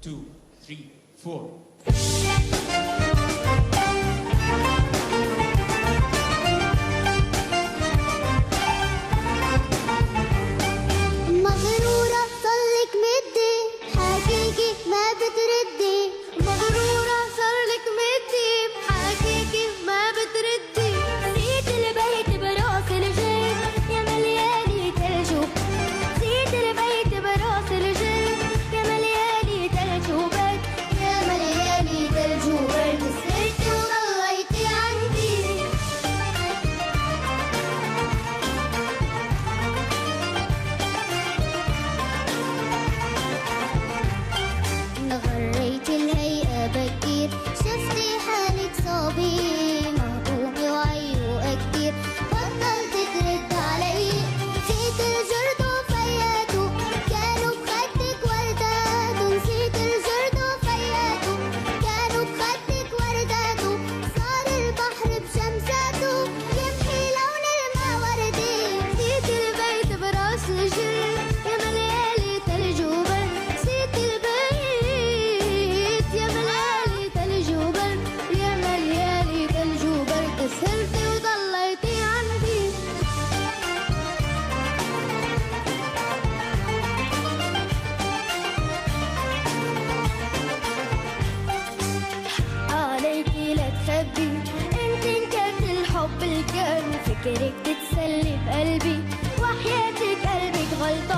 2 3 4. مغرورة صارلك مدي حكيكي ما بتردي، مغرورة صارلك مدي حكيكي ما بتردي. نسيت البيت براس الجيب يا ملياني تلج، نسيت البيت براس الجيب يا ملياني تلج وبرد، يا ملياني تلج وبرد. سرتي وضليتي عندي غريت الهيئة بكير، شفتي حالك صبي مهضومة وعيوقة كتير، بطلت ترد علي. نسيت الجرد وفياته كانوا بخدك ورداته، نسيت الجرد وفياته كانوا بخدك ورداته. صار البحر بشمساته يمحي لون الماء وردي. نسيت البيت براس الجرد يا مليالي تلج وبرد، نسيت البيت يا مليالي تلج وبرد، يا مليالي تلج وبرد. سهرتي وضليتي عندي عليكي لا تخبي، انت انكرت الحب الكان، فكرك تتسلي بقلبي وحياتك قلبك غلطان.